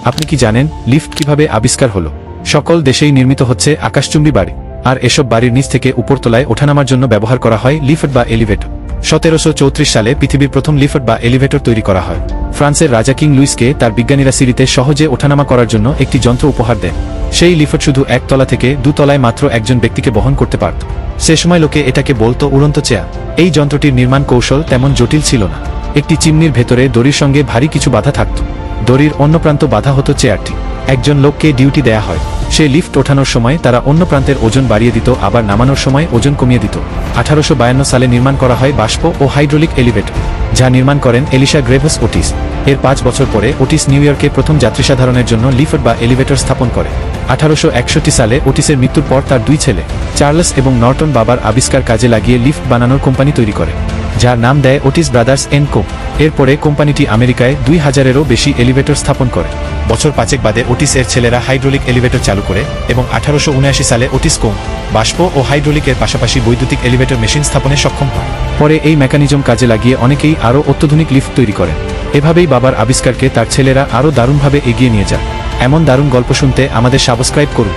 আপনি কি জানেন লিফট কিভাবে আবিষ্কার হলো? সকল দেশেই নির্মিত হচ্ছে আকাশচুম্বী বাড়ি, আর এসব বাড়ির নিচ থেকে উপরতলায় ওঠানামার জন্য ব্যবহার করা হয় লিফট বা এলিভেটর। 1734 সালে পৃথিবীর প্রথম লিফট বা এলিভেটর তৈরি করা হয়। ফ্রান্সের রাজা কিং লুইসকে তার বিজ্ঞানীরা সিঁড়িতে সহজে ওঠানামা করার জন্য একটি যন্ত্র উপহার দেন। সেই লিফট শুধু একতলা থেকে দুতলায় মাত্র একজন ব্যক্তিকে বহন করতে পারত। সে সময় লোকে এটাকে বলতো উড়ন্ত চেয়ার। এই যন্ত্রটির নির্মাণ কৌশল তেমন জটিল ছিল না। একটি চিমনির ভেতরে দড়ির সঙ্গে ভারী কিছু বাধা থাকত। দড়ির অন্য প্রান্ত বাধা হতো চেয়ারটি। একজন লোককে ডিউটি দেয়া হয়, সে লিফট ওঠানোর সময় তারা অন্য প্রান্তের ওজন বাড়িয়ে দিত, আবার নামানোর সময় ওজন কমিয়ে দিত। 1852 সালে নির্মাণ করা হয় বাষ্প ও হাইড্রোলিক এলিভেটর, যা নির্মাণ করেন এলিশা গ্রেভস ওটিস। এর 5 বছর পরে ওটিস নিউ ইয়র্কে প্রথম যাত্রীসাধারণের জন্য লিফট বা এলিভেটর স্থাপন করে। 1861 সালে ওটিসের মৃত্যুর পর তার 2 ছেলে চার্লস এবং নর্টন বাবার আবিষ্কার কাজে লাগিয়ে লিফট বানানোর কোম্পানি তৈরি করে, যার নাম দেয় ওটিস ব্রাদার্স এন্ড কো। এরপরে কোম্পানিটি আমেরিকায় 2000-এরও বেশি এলিভেটর স্থাপন করে। বছর 5 বাদে ওটিস এর ছেলেরা হাইড্রোলিক এলিভেটর চালু করে এবং 1879 সালে ওটিস কোম বাষ্প ও হাইড্রোলিকের পাশাপাশি বৈদ্যুতিক এলিভেটর মেশিন স্থাপনে সক্ষম হয়। পরে এই মেকানিজম কাজে লাগিয়ে অনেকেই আরও অত্যাধুনিক লিফট তৈরি করেন। এভাবেই বাবার আবিষ্কারকে তার ছেলেরা আরও দারুণভাবে এগিয়ে নিয়ে যায়। এমন দারুণ গল্প শুনতে আমাদের সাবস্ক্রাইব করুন।